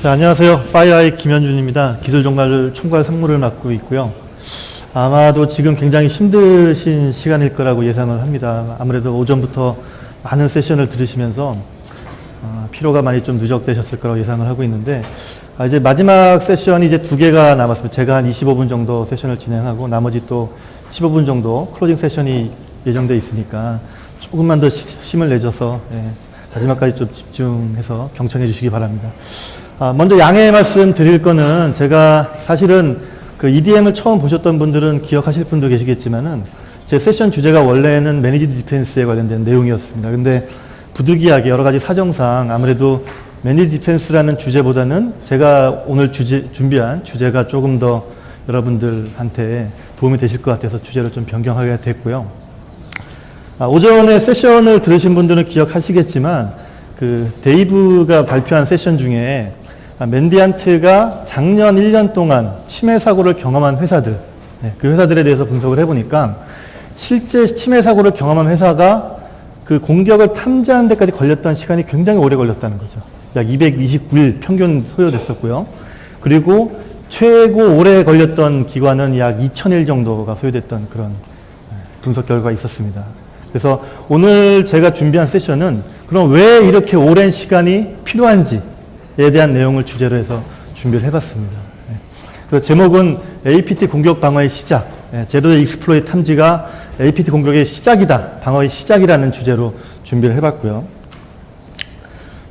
자, 안녕하세요. 파이어아이 김현준입니다. 기술종괄 총괄 상무를 맡고 있고요. 아마도 지금 굉장히 힘드신 시간일 거라고 예상을 합니다. 아무래도 오전부터 많은 세션을 들으시면서 피로가 많이 좀 누적되셨을 거라고 예상을 하고 있는데, 이제 마지막 세션이 이제 2개가 남았습니다. 제가 한 25분 정도 세션을 진행하고 나머지 또 15분 정도 클로징 세션이 예정되어 있으니까 조금만 더 힘을 내줘서 마지막까지 좀 집중해서 경청해 주시기 바랍니다. 먼저 양해 말씀 드릴 거는, 제가 사실은 그 EDM을 처음 보셨던 분들은 기억하실 분도 계시겠지만은, 제 세션 주제가 원래는 매니지드 디펜스에 관련된 내용이었습니다. 근데 부득이하게 여러 가지 사정상 아무래도 매니지드 디펜스라는 주제보다는 제가 오늘 준비한 주제가 조금 더 여러분들한테 도움이 되실 것 같아서 주제를 좀 변경하게 됐고요. 오전에 세션을 들으신 분들은 기억하시겠지만, 그 데이브가 발표한 세션 중에 맨디안트가 작년 1년 동안 침해 사고를 경험한 회사들, 그 회사들에 대해서 분석을 해보니까 실제 침해 사고를 경험한 회사가 그 공격을 탐지하는 데까지 걸렸던 시간이 굉장히 오래 걸렸다는 거죠. 약 229일 평균 소요됐었고요. 그리고 최고 오래 걸렸던 기관은 약 2000일 정도가 소요됐던 그런 분석 결과가 있었습니다. 그래서 오늘 제가 준비한 세션은 그럼 왜 이렇게 오랜 시간이 필요한지에 대한 내용을 주제로 해서 준비를 해봤습니다. 그래서 제목은 APT 공격 방어의 시작, 제로 익스플로이트 탐지가 APT 공격의 시작이다, 방어의 시작이라는 주제로 준비를 해봤고요.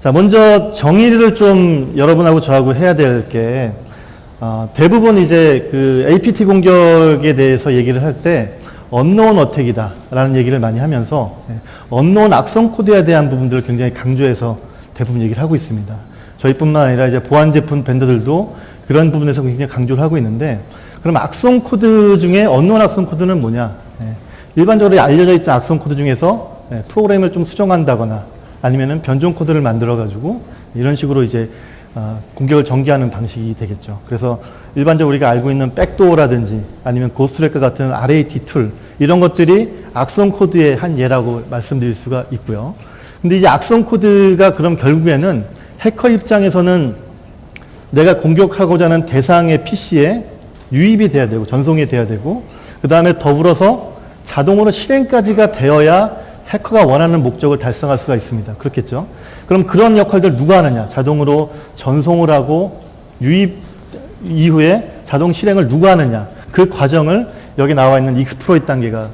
자, 먼저 정의를 좀 여러분하고 저하고 해야 될 게, 대부분 이제 그 APT 공격에 대해서 얘기를 할 때 언노운 어택이다 라는 얘기를 많이 하면서 언노운 악성 코드에 대한 부분들을 굉장히 강조해서 대부분 얘기를 하고 있습니다. 저희뿐만 아니라 이제 보안 제품 밴더들도 그런 부분에서 굉장히 강조를 하고 있는데, 그럼 악성 코드 중에 언노운 악성 코드는 뭐냐? 일반적으로 알려져 있던 악성 코드 중에서 프로그램을 좀 수정한다거나 아니면은 변종 코드를 만들어 가지고 이런 식으로 이제 공격을 전개하는 방식이 되겠죠. 그래서 일반적으로 우리가 알고 있는 백도어라든지 아니면 고스트레크 같은 RAT 툴, 이런 것들이 악성 코드의 한 예라고 말씀드릴 수가 있고요. 근데 이제 악성 코드가 그럼 결국에는 해커 입장에서는 내가 공격하고자 하는 대상의 PC에 유입이 돼야 되고 전송이 돼야 되고, 그 다음에 더불어서 자동으로 실행까지가 되어야 해커가 원하는 목적을 달성할 수가 있습니다. 그렇겠죠? 그럼 그런 역할들 누가 하느냐? 자동으로 전송을 하고 유입 이후에 자동 실행을 누가 하느냐? 그 과정을 여기 나와 있는 익스플로이트 단계가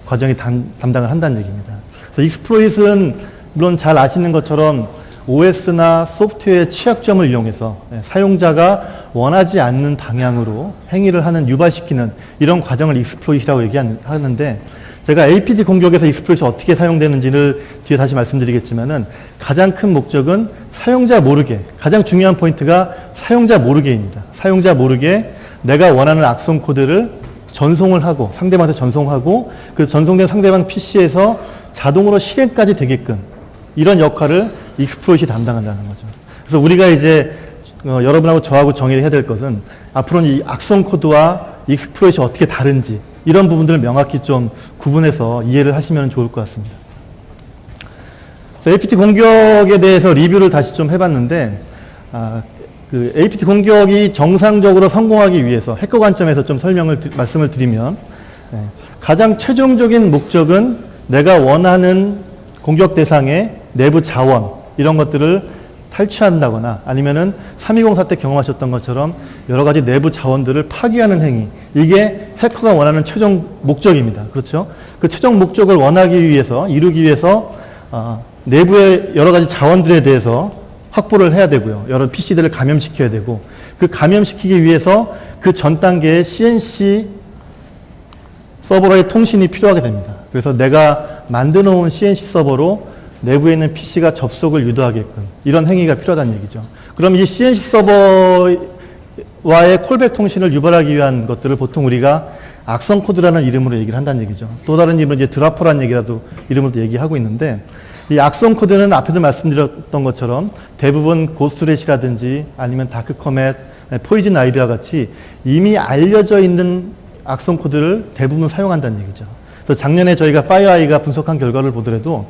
과정이 담당을 한다는 얘기입니다. 그래서 익스플로이트는 물론 잘 아시는 것처럼 OS나 소프트웨어의 취약점을 이용해서 사용자가 원하지 않는 방향으로 행위를 하는, 유발시키는 이런 과정을 익스플로이트라고 얘기하는데, 제가 APT 공격에서 익스플로이트가 어떻게 사용되는지를 뒤에 다시 말씀드리겠지만은, 가장 큰 목적은 사용자 모르게, 가장 중요한 포인트가 사용자 모르게입니다. 사용자 모르게 내가 원하는 악성 코드를 전송을 하고, 상대방한테 전송하고, 그 전송된 상대방 PC에서 자동으로 실행까지 되게끔 이런 역할을 익스플로이트이 담당한다는 거죠. 그래서 우리가 이제 여러분하고 저하고 정의를 해야 될 것은, 앞으로는 이 악성 코드와 익스플로이트가 어떻게 다른지 이런 부분들을 명확히 좀 구분해서 이해를 하시면 좋을 것 같습니다. 그래서 APT 공격에 대해서 리뷰를 다시 좀 해봤는데, 그 APT 공격이 정상적으로 성공하기 위해서 해커 관점에서 좀 말씀을 드리면, 가장 최종적인 목적은 내가 원하는 공격 대상의 내부 자원, 이런 것들을 탈취한다거나 아니면은 3.20 사태 경험하셨던 것처럼 여러 가지 내부 자원들을 파괴하는 행위, 이게 해커가 원하는 최종 목적입니다. 그렇죠? 그 최종 목적을 이루기 위해서 내부의 여러 가지 자원들에 대해서 확보를 해야 되고요. 여러 PC들을 감염시켜야 되고, 그 감염시키기 위해서 그 전 단계의 CNC 서버로의 통신이 필요하게 됩니다. 그래서 내가 만들어 놓은 CNC 서버로 내부에 있는 PC가 접속을 유도하게끔 이런 행위가 필요하다는 얘기죠. 그럼 이 CNC 서버와의 콜백 통신을 유발하기 위한 것들을 보통 우리가 악성 코드라는 이름으로 얘기를 한다는 얘기죠. 또 다른 이름은 이제 드라퍼라는 이름으로도 얘기하고 있는데, 이 악성 코드는 앞에도 말씀드렸던 것처럼 대부분 고스트렛이라든지 아니면 다크 커맷, 포이즌 아이비와 같이 이미 알려져 있는 악성 코드를 대부분 사용한다는 얘기죠. 그래서 작년에 저희가 파이어아이가 분석한 결과를 보더라도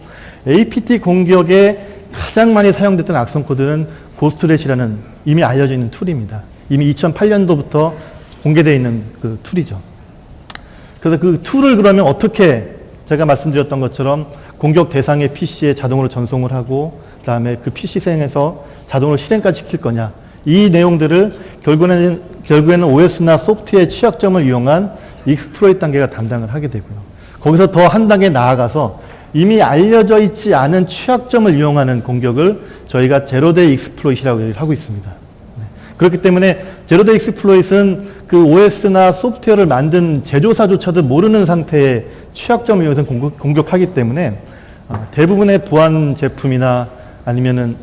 APT 공격에 가장 많이 사용됐던 악성 코드는 고스트렛이라는 이미 알려져 있는 툴입니다. 이미 2008년도부터 공개되어 있는 그 툴이죠. 그래서 그 툴을 그러면 어떻게 제가 말씀드렸던 것처럼 공격 대상의 PC에 자동으로 전송을 하고 그다음에 그 PC 생에서 자동으로 실행까지 시킬 거냐. 이 내용들을 결국에는 OS나 소프트웨어의 취약점을 이용한 익스플로이트 단계가 담당을 하게 되고요. 거기서 더 한 단계 나아가서 이미 알려져 있지 않은 취약점을 이용하는 공격을 저희가 제로데이 익스플로이트라고 얘기를 하고 있습니다. 그렇기 때문에 제로데이 익스플로이트는 그 OS나 소프트웨어를 만든 제조사조차도 모르는 상태의 취약점을 이용해서 공격하기 때문에 대부분의 보안 제품이나 아니면은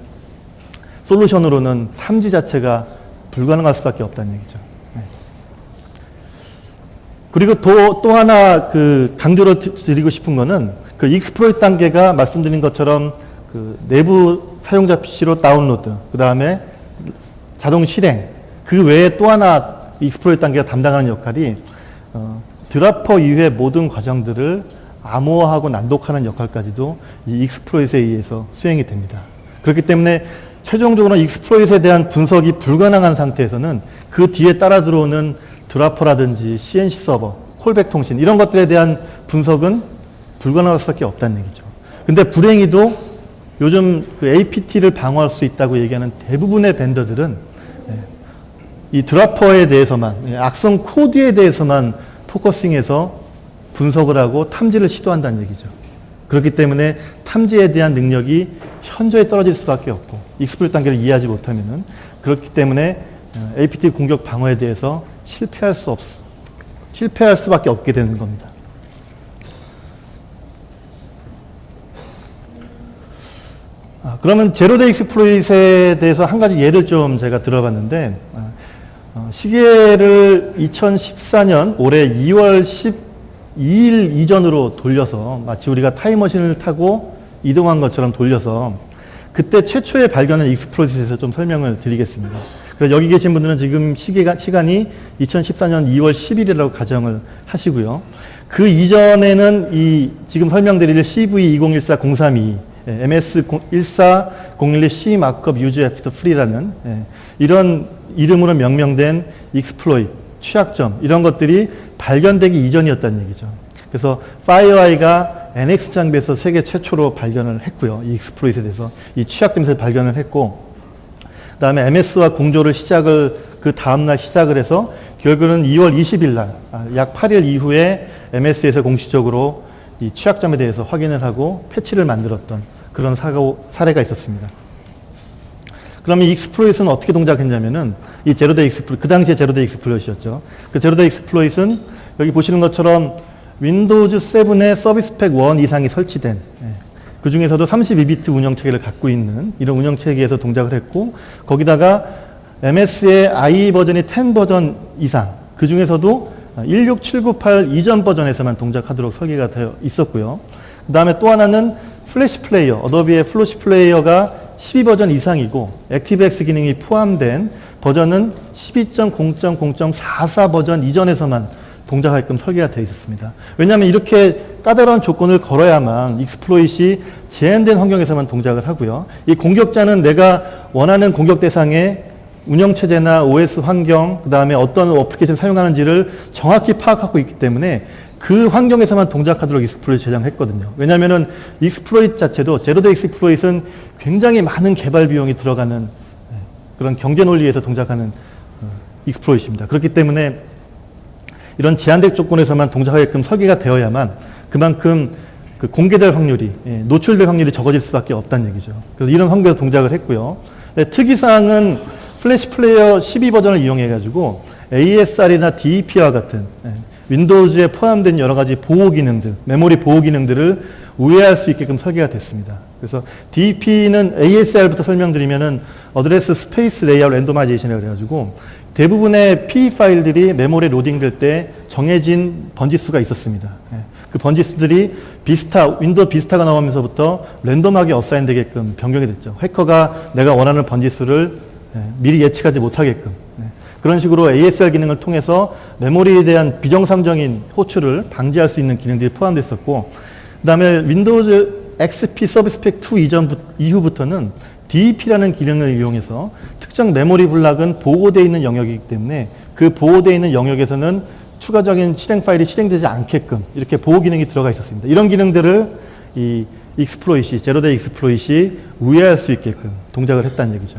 솔루션으로는 탐지 자체가 불가능할 수밖에 없다는 얘기죠. 그리고 또 하나 그 강조를 드리고 싶은 거는 그 익스플로이트 단계가 말씀드린 것처럼 그 내부 사용자 PC로 다운로드, 그 다음에 자동 실행, 그 외에 또 하나 익스플로이트 단계가 담당하는 역할이 드라퍼 이후의 모든 과정들을 암호화하고 난독하는 역할까지도 이 익스플로이트에 의해서 수행이 됩니다. 그렇기 때문에 최종적으로 익스플로이트에 대한 분석이 불가능한 상태에서는 그 뒤에 따라 들어오는 드라퍼라든지 CNC 서버, 콜백 통신 이런 것들에 대한 분석은 불가능할 수밖에 없다는 얘기죠. 근데 불행히도 요즘 그 APT를 방어할 수 있다고 얘기하는 대부분의 벤더들은 이 드라퍼에 대해서만, 악성 코드에 대해서만 포커싱해서 분석을 하고 탐지를 시도한다는 얘기죠. 그렇기 때문에 탐지에 대한 능력이 현저히 떨어질 수밖에 없고 익스플로이트 단계를 이해하지 못하면은 그렇기 때문에 APT 공격 방어에 대해서 실패할 수밖에 없게 되는 겁니다. 그러면 제로데이 익스플로이트에 대해서 한 가지 예를 좀 제가 들어봤는데 시계를 2014년 올해 2월 12일 이전으로 돌려서 마치 우리가 타임머신을 타고 이동한 것처럼 돌려서 그때 최초에 발견한 익스플로이트에 대해서 좀 설명을 드리겠습니다. 그래서 여기 계신 분들은 지금 시간이 2014년 2월 10일이라고 가정을 하시고요. 그 이전에는 이 지금 설명드릴 CV2014-032 MS14-012C 마크업 유즈 애프터 프리라는 이런 이름으로 명명된 익스플로이트, 취약점 이런 것들이 발견되기 이전이었다는 얘기죠. 그래서 파이어아이가 NX 장비에서 세계 최초로 발견을 했고요. 이 익스플로이트에 대해서 이 취약점에서 발견을 했고 그 다음에 MS와 공조를 그 다음날 시작을 해서 결국은 2월 20일 날, 약 8일 이후에 MS에서 공식적으로 이 취약점에 대해서 확인을 하고 패치를 만들었던 그런 사례가 있었습니다. 그러면 이 익스플로이트는 어떻게 동작했냐면은 이 제로데이 익스플로이트, 그 당시에 제로데이 익스플로이트였죠. 그 제로데이 익스플로이트는 여기 보시는 것처럼 윈도우즈 7에 서비스 팩 1 이상이 설치된 그 중에서도 32비트 운영체계를 갖고 있는 이런 운영체계에서 동작을 했고 거기다가 MS의 IE 버전이 10 버전 이상 그 중에서도 16798 이전 버전에서만 동작하도록 설계가 되어 있었고요. 그 다음에 또 하나는 플래시 플레이어, 어도비의 플래시 플레이어가 12버전 이상이고 액티브엑스 기능이 포함된 버전은 12.0.0.44 버전 이전에서만 동작하게끔 설계가 되어 있었습니다. 왜냐하면 이렇게 까다로운 조건을 걸어야만 익스플로이트이 제한된 환경에서만 동작을 하고요. 이 공격자는 내가 원하는 공격 대상의 운영체제나 OS 환경, 그 다음에 어떤 어플리케이션 사용하는지를 정확히 파악하고 있기 때문에 그 환경에서만 동작하도록 익스플로이트 제작했거든요. 왜냐하면은 익스플로이트 자체도 제로데이 익스플로이트는 굉장히 많은 개발 비용이 들어가는 그런 경제 논리에서 동작하는 익스플로이트입니다. 그렇기 때문에 이런 제한된 조건에서만 동작하게끔 설계가 되어야만 그만큼 그 공개될 확률이, 노출될 확률이 적어질 수밖에 없다는 얘기죠. 그래서 이런 환경에서 동작을 했고요. 특이사항은 플래시 플레이어 12버전을 이용해가지고 ASR이나 DEP와 같은 윈도우즈에 포함된 여러 가지 보호 기능들, 메모리 보호 기능들을 우회할 수 있게끔 설계가 됐습니다. 그래서 DEP는 ASR부터 설명드리면은 어드레스 스페이스 레이아웃 랜도마이제이션이라고 해가지고 대부분의 PE 파일들이 메모리에 로딩될 때 정해진 번지수가 있었습니다. 그 번지수들이 윈도우 비스타가 나오면서부터 랜덤하게 어사인 되게끔 변경이 됐죠. 해커가 내가 원하는 번지수를 미리 예측하지 못하게끔. 그런 식으로 ASR 기능을 통해서 메모리에 대한 비정상적인 호출을 방지할 수 있는 기능들이 포함됐었고, 그 다음에 윈도우즈 XP 서비스팩 2 이후부터는 DEP라는 기능을 이용해서 특정 메모리 블락은 보호되어 있는 영역이기 때문에 그 보호되어 있는 영역에서는 추가적인 실행 파일이 실행되지 않게끔 이렇게 보호 기능이 들어가 있었습니다. 이런 기능들을 이 익스플로잇이, 제로데이 익스플로잇이 우회할 수 있게끔 동작을 했다는 얘기죠.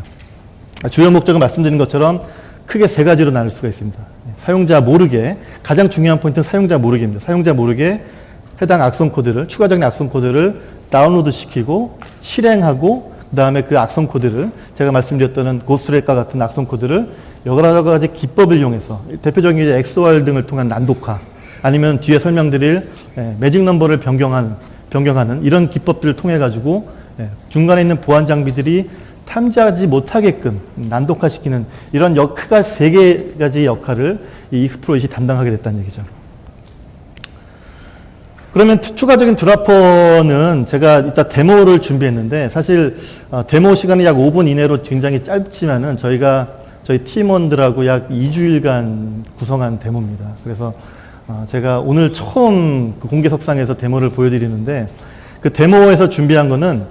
주요 목적은 말씀드린 것처럼 크게 세 가지로 나눌 수가 있습니다. 사용자 모르게, 가장 중요한 포인트는 사용자 모르게입니다. 사용자 모르게 해당 악성 코드를, 추가적인 악성 코드를 다운로드 시키고 실행하고 그 다음에 그 악성 코드를 제가 말씀드렸던 고스트랙과 같은 악성 코드를 여러 가지 기법을 이용해서 대표적인 이제 XOR 등을 통한 난독화 아니면 뒤에 설명드릴 매직 넘버를 변경하는 이런 기법들을 통해 가지고 중간에 있는 보안 장비들이 탐지하지 못하게끔 난독화시키는 이런 크가 세 가지 역할을 이 익스플로잇이 담당하게 됐다는 얘기죠. 그러면 추가적인 드라퍼는 제가 이따 데모를 준비했는데 사실 데모 시간이 약 5분 이내로 굉장히 짧지만은 저희 팀원들하고 약 2주일간 구성한 데모입니다. 그래서 제가 오늘 처음 그 공개석상에서 데모를 보여드리는데 그 데모에서 준비한 거는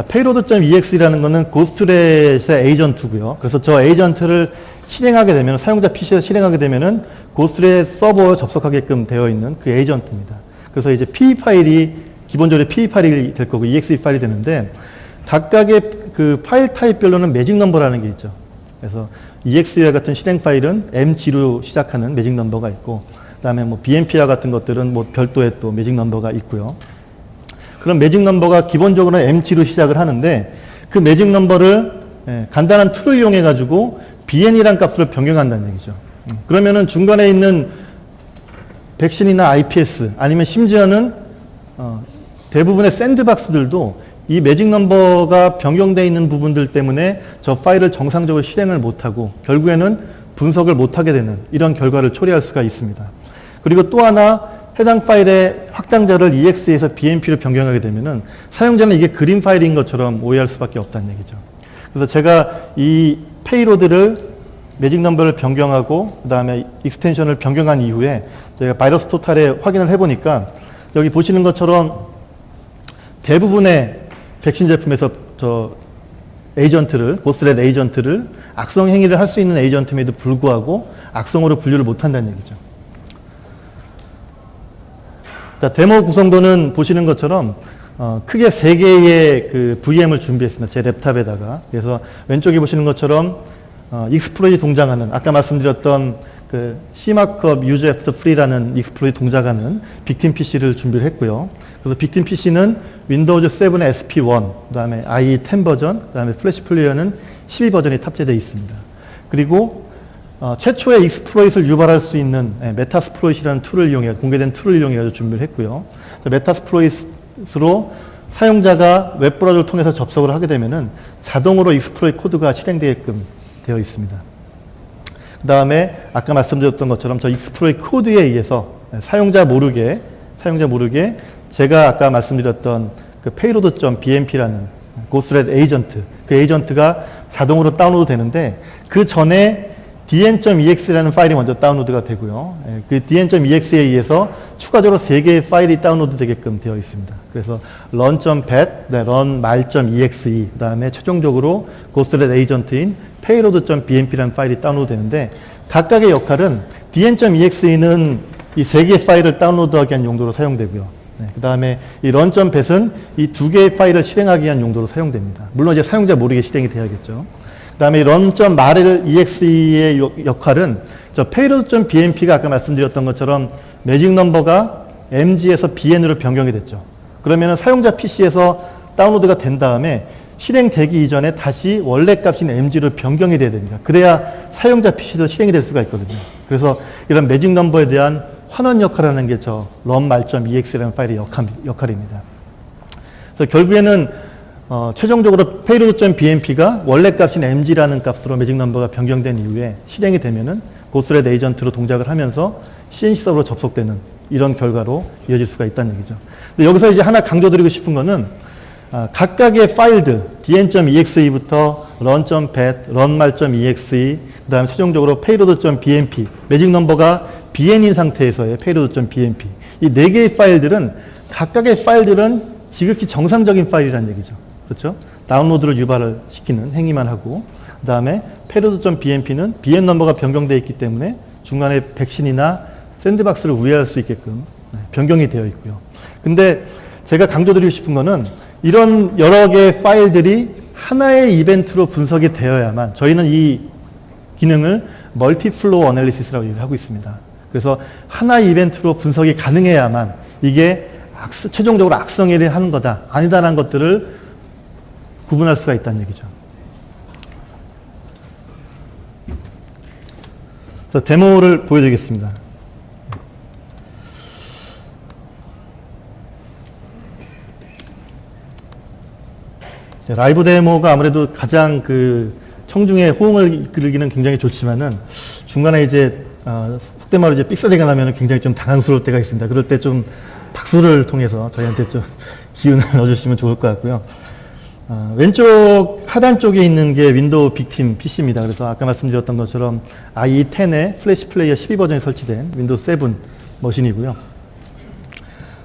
payload.exe라는 거는 고스트렛의 에이전트고요. 그래서 저 에이전트를 실행하게 되면 사용자 PC에서 실행하게 되면은 고스트렛 서버에 접속하게끔 되어 있는 그 에이전트입니다. 그래서 이제 PE 파일이 기본적으로 PE 파일이 될 거고 EXE 파일이 되는데 각각의 그 파일 타입별로는 매직 넘버라는 게 있죠. 그래서 EXE와 같은 실행 파일은 MG로 시작하는 매직 넘버가 있고 그다음에 뭐 BMP와 같은 것들은 뭐 별도의 또 매직 넘버가 있고요. 그럼 매직 넘버가 기본적으로 MG로 시작을 하는데 그 매직 넘버를 간단한 툴을 이용해 가지고 BN이라는 값으로 변경한다는 얘기죠. 그러면은 중간에 있는 백신이나 IPS 아니면 심지어는 대부분의 샌드박스들도 이 매직 넘버가 변경되어 있는 부분들 때문에 저 파일을 정상적으로 실행을 못하고 결국에는 분석을 못하게 되는 이런 결과를 초래할 수가 있습니다. 그리고 또 하나 해당 파일의 확장자를 EXE에서 BMP로 변경하게 되면은 사용자는 이게 그림 파일인 것처럼 오해할 수밖에 없다는 얘기죠. 그래서 제가 이 페이로드를 매직 넘버를 변경하고 그 다음에 익스텐션을 변경한 이후에 제가 바이러스 토탈에 확인을 해보니까 여기 보시는 것처럼 대부분의 백신 제품에서 저 에이전트를, 고스트렛 에이전트를 악성 행위를 할 수 있는 에이전트임에도 불구하고 악성으로 분류를 못한다는 얘기죠. 자, 데모 구성도는 보시는 것처럼 크게 3개의 그 VM을 준비했습니다. 제 랩탑에다가. 그래서 왼쪽에 보시는 것처럼 익스플로잇이 동작하는 아까 말씀드렸던 그 C마크업 Use After Free라는 익스플로잇 동작하는 빅팀 PC를 준비를 했고요. 그래서 빅팀 PC는 윈도우즈 7의 SP1, 그 다음에 IE 10 버전, 그 다음에 플래시 플레이어는 12 버전이 탑재되어 있습니다. 그리고 최초의 익스플로잇을 유발할 수 있는 메타스플로잇이라는 툴을 이용해 공개된 툴을 이용해 준비를 했고요. 메타스플로잇으로 사용자가 웹브라우저를 통해서 접속을 하게 되면은 자동으로 익스플로잇 코드가 실행되게끔 되어 있습니다. 그 다음에 아까 말씀드렸던 것처럼 저 익스플로잇 코드에 의해서 사용자 모르게 제가 아까 말씀드렸던 그 payload.bmp라는 고스트렛 에이전트, 그 에이전트가 자동으로 다운로드 되는데 그 전에 dn.exe라는 파일이 먼저 다운로드가 되고요. 그 dn.exe에 의해서 추가적으로 3개의 파일이 다운로드 되게끔 되어 있습니다. 그래서 run.bat, run-exe, 그 다음에 최종적으로 고스트렛 에이전트인 payload.bmp라는 파일이 다운로드 되는데 각각의 역할은 dn.exe는 이 3개의 파일을 다운로드하기 위한 용도로 사용되고요. 그 다음에 이 run.bat은 이 2개의 파일을 실행하기 위한 용도로 사용됩니다. 물론 이제 사용자 모르게 실행이 돼야겠죠. 그 다음에 run.exe의 역할은 저 payload.bmp가 아까 말씀드렸던 것처럼 매직 넘버가 mg에서 bn으로 변경이 됐죠. 그러면 사용자 PC에서 다운로드가 된 다음에 실행되기 이전에 다시 원래 값인 mg로 변경이 돼야 됩니다. 그래야 사용자 PC도 실행이 될 수가 있거든요. 그래서 이런 매직 넘버에 대한 환원 역할을 하는 게 저 run-exe라는 파일의 역할입니다. 그래서 결국에는 최종적으로 payload.bmp가 원래 값인 mg라는 값으로 매직 넘버가 변경된 이후에 실행이 되면은 고스트렛 에이전트로 동작을 하면서 CNC 서버로 접속되는 이런 결과로 이어질 수가 있다는 얘기죠. 근데 여기서 이제 하나 강조드리고 싶은 거는 각각의 파일들 dn.exe부터 run.bat, run-exe, 그 다음에 최종적으로 payload.bmp, 매직 넘버가 bn인 상태에서의 payload.bmp 이 4개의 파일들은 각각의 파일들은 지극히 정상적인 파일이라는 얘기죠. 그렇죠? 다운로드를 유발을 시키는 행위만 하고, 그 다음에 payload.bmp는 bm 넘버가 변경되어 있기 때문에 중간에 백신이나 샌드박스를 우회할 수 있게끔 변경이 되어 있고요. 근데 제가 강조드리고 싶은 거는 이런 여러 개의 파일들이 하나의 이벤트로 분석이 되어야만, 저희는 이 기능을 멀티플로우 어널리시스라고 얘기를 하고 있습니다. 그래서 하나의 이벤트로 분석이 가능해야만 이게 최종적으로 악성회를 하는 거다, 아니다라는 것들을 구분할 수가 있다는 얘기죠. 그래서 데모를 보여드리겠습니다. 라이브 데모가 아무래도 가장 청중의 호응을 이끌기는 굉장히 좋지만은 중간에 이제 속된 말로 이제 삑사리가 나면 굉장히 좀 당황스러울 때가 있습니다. 그럴 때 좀 박수를 통해서 저희한테 좀 기운을 넣어주시면 좋을 것 같고요. 왼쪽 하단 쪽에 있는 게 윈도우 빅팀 PC입니다. 그래서 아까 말씀드렸던 것처럼 IE10에 플래시 플레이어 12버전이 설치된 윈도우 7 머신이고요.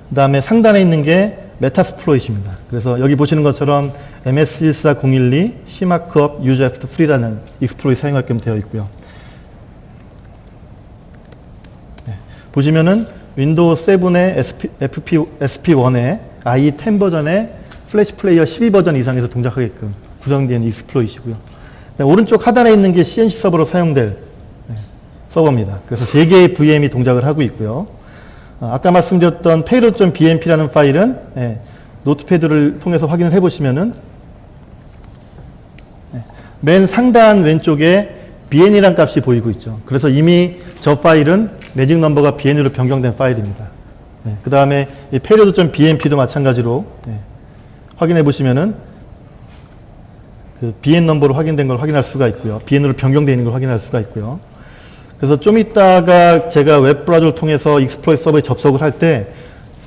그 다음에 상단에 있는 게 메타스플로잇입니다. 그래서 여기 보시는 것처럼 MS14012 C마크업 유저 애프터 프리라는 익스플로잇 사용할 겸 되어 있고요. 네. 보시면은 윈도우 7의 SP1에 IE10 버전의 플래시 플레이어 12버전 이상에서 동작하게끔 구성된 익스플로잇이고요. 네, 오른쪽 하단에 있는 게 CNC 서버로 사용될 서버입니다. 그래서 3개의 VM이 동작을 하고 있고요. 아까 말씀드렸던 payload.bmp라는 파일은 노트패드를 통해서 확인을 해보시면은 맨 상단 왼쪽에 bn이라는 값이 보이고 있죠. 그래서 이미 저 파일은 매직 넘버가 bn으로 변경된 파일입니다. 그 다음에 payload.bmp도 마찬가지로 확인해 보시면은 bn 넘버로 확인된 걸 확인할 수가 있고요. bn으로 변경되어 있는 걸 확인할 수가 있고요. 그래서 좀 이따가 제가 웹브라우저를 통해서 익스플로잇 서버에 접속을 할 때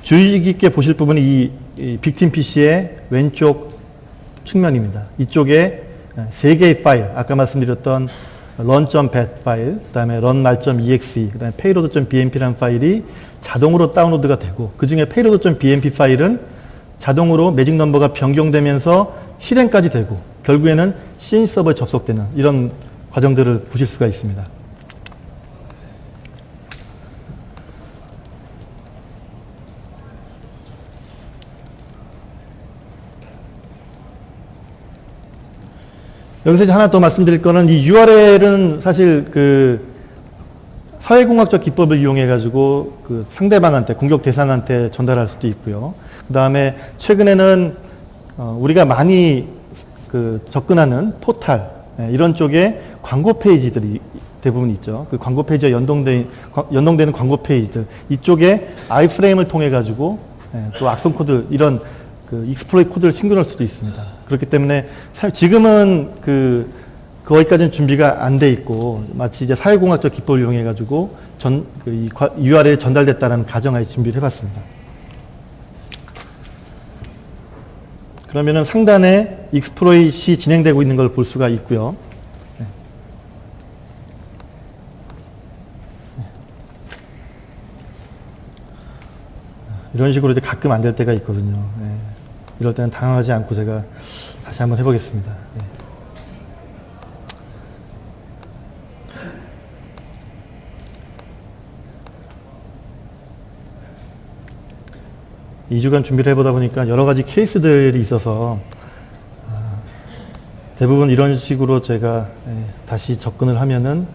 주의 깊게 보실 부분이 이 빅팀 PC의 왼쪽 측면입니다. 이쪽에 3개의 파일, 아까 말씀드렸던 run.bat 파일, 그 다음에 run.mal.exe, 그 다음에 payload.bmp라는 파일이 자동으로 다운로드가 되고, 그 중에 payload.bmp 파일은 자동으로 매직 넘버가 변경되면서 실행까지 되고, 결국에는 CNC 서버에 접속되는 이런 과정들을 보실 수가 있습니다. 여기서 이제 하나 더 말씀드릴 거는 이 URL은 사실 사회공학적 기법을 이용해가지고 상대방한테, 공격 대상한테 전달할 수도 있고요. 그 다음에 최근에는 우리가 많이 접근하는 포탈, 이런 쪽에 광고 페이지들이 대부분 있죠. 그 광고 페이지와 연동되는 광고 페이지들, 이쪽에 아이프레임을 통해가지고 또 악성 코드, 이런 익스플로잇 코드를 신고할 수도 있습니다. 그렇기 때문에 지금은 거기까지는 준비가 안 돼 있고, 마치 이제 사회공학적 기법을 이용해가지고 이 URL에 전달됐다는 가정하에 준비를 해봤습니다. 그러면은 상단에 익스플로잇이 진행되고 있는 걸 볼 수가 있고요. 이런 식으로 이제 가끔 안 될 때가 있거든요. 이럴 때는 당황하지 않고 제가 다시 한번 해보겠습니다. 네. 2주간 준비를 해보다 보니까 여러 가지 케이스들이 있어서 대부분 이런 식으로 제가 다시 접근을 하면은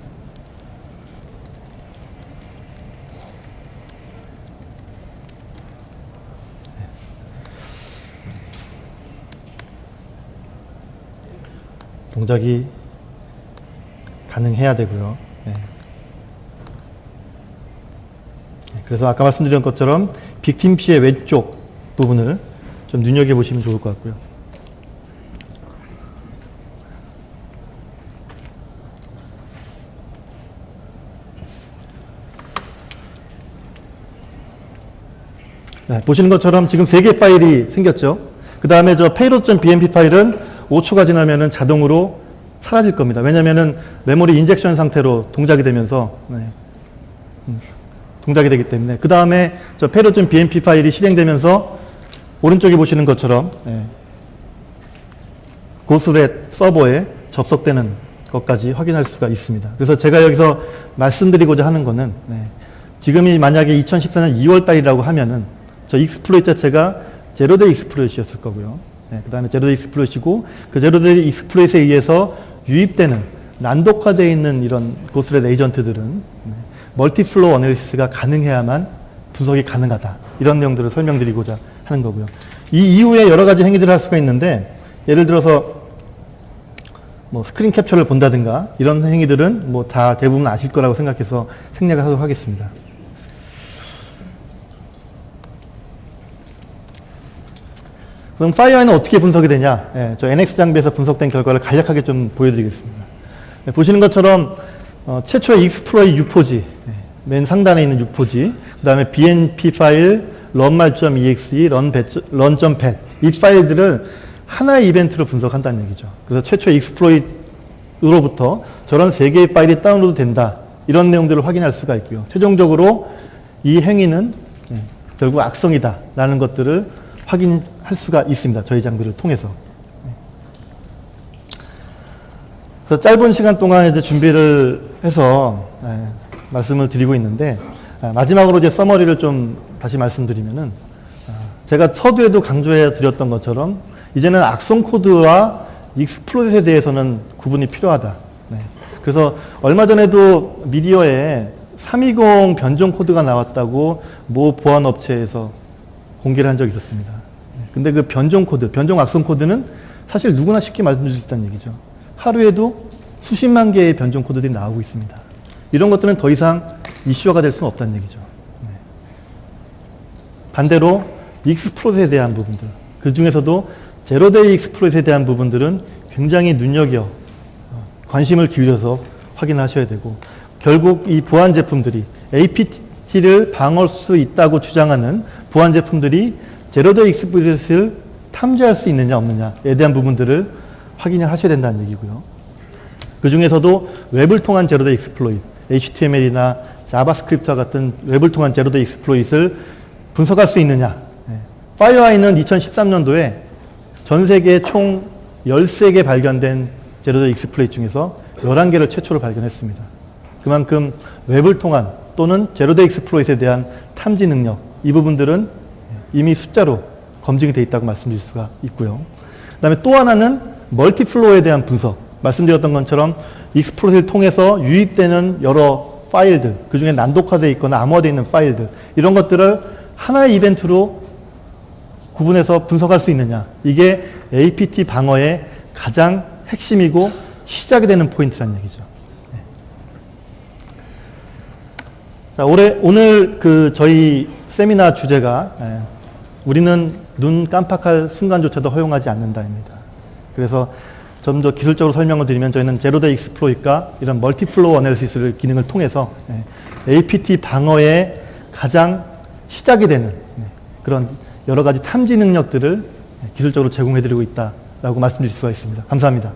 동작이 가능해야 되고요. 그래서 아까 말씀드린 것처럼 빅팀 P의 왼쪽 부분을 좀 눈여겨보시면 좋을 것 같고요. 보시는 것처럼 지금 3개 파일이 생겼죠. 그 다음에 저 payload.bmp 파일은 5초가 지나면은 자동으로 사라질 겁니다. 왜냐면은 메모리 인젝션 상태로 동작이 되면서 동작이 되기 때문에. 그 다음에 저 payload.bmp 파일이 실행되면서 오른쪽에 보시는 것처럼 고스렛 서버에 접속되는 것까지 확인할 수가 있습니다. 그래서 제가 여기서 말씀드리고자 하는 거는 지금이 만약에 2014년 2월 달이라고 하면은 저 익스플로이트 자체가 제로데이 익스플로이트였을 거고요. 그 다음에 제로데이 익스플로이트이고 그 제로데이 익스플로이트에 의해서 유입되는 난독화되어 있는 이런 고스렛 에이전트들은 멀티플로우 어널리시스가 가능해야만 분석이 가능하다. 이런 내용들을 설명드리고자 하는 거고요. 이 이후에 여러 가지 행위들을 할 수가 있는데 예를 들어서 뭐 스크린 캡처를 본다든가 이런 행위들은 뭐 다 대부분 아실 거라고 생각해서 생략을 하도록 하겠습니다. 그럼 파이어에는 어떻게 분석이 되냐? 저 NX 장비에서 분석된 결과를 간략하게 좀 보여드리겠습니다. 보시는 것처럼 최초의 익스플로이 유포지, 맨 상단에 있는 유포지, 그 다음에 BNP 파일, runmal.exe, run.bat 이 파일들을 하나의 이벤트로 분석한다는 얘기죠. 그래서 최초의 익스플로이트로부터 저런 3개의 파일이 다운로드 된다. 이런 내용들을 확인할 수가 있고요. 최종적으로 이 행위는 결국 악성이다. 라는 것들을 확인할 수가 있습니다. 저희 장비를 통해서. 그래서 짧은 시간 동안 이제 준비를 해서 말씀을 드리고 있는데 마지막으로 이제 서머리를 좀 다시 말씀드리면은 제가 서두에도 강조해 드렸던 것처럼 이제는 악성 코드와 익스플로잇에 대해서는 구분이 필요하다. 그래서 얼마 전에도 미디어에 320 변종 코드가 나왔다고 모 보안 업체에서 공개를 한 적이 있었습니다. 근데 그 변종 코드, 변종 악성 코드는 사실 누구나 쉽게 말씀드릴 수 있다는 얘기죠. 하루에도 수십만 개의 변종 코드들이 나오고 있습니다. 이런 것들은 더 이상 이슈화가 될 수는 없다는 얘기죠. 반대로 익스플로잇에 대한 부분들, 그 중에서도 제로데이 익스플로잇에 대한 부분들은 굉장히 눈여겨 관심을 기울여서 확인하셔야 되고 결국 이 보안 제품들이 APT를 방어할 수 있다고 주장하는 보안 제품들이 제로데이 익스플로잇을 탐지할 수 있느냐 없느냐에 대한 부분들을 확인을 하셔야 된다는 얘기고요. 그 중에서도 웹을 통한 제로데이 익스플로잇, HTML이나 자바스크립트와 같은 웹을 통한 제로데이 익스플로잇을 분석할 수 있느냐. 파이어아이는 2013년도에 전 세계에 총 13개 발견된 제로데이 익스플로잇 중에서 11개를 최초로 발견했습니다. 그만큼 웹을 통한 또는 제로데이 익스플로잇에 대한 탐지 능력, 이 부분들은 이미 숫자로 검증이 되어 있다고 말씀드릴 수가 있고요. 그 다음에 또 하나는 멀티플로우에 대한 분석. 말씀드렸던 것처럼 익스플로잇을 통해서 유입되는 여러 파일들, 그 중에 난독화되어 있거나 암호화되어 있는 파일들, 이런 것들을 하나의 이벤트로 구분해서 분석할 수 있느냐. 이게 APT 방어의 가장 핵심이고 시작이 되는 포인트라는 얘기죠. 자, 오늘 저희 세미나 주제가 우리는 눈 깜빡할 순간조차도 허용하지 않는다입니다. 그래서 좀 더 기술적으로 설명을 드리면 저희는 제로데이 익스플로잇과 이런 멀티플로우 어널리시스를 기능을 통해서 APT 방어의 가장 시작이 되는 그런 여러 가지 탐지 능력들을 기술적으로 제공해드리고 있다라고 말씀드릴 수가 있습니다. 감사합니다.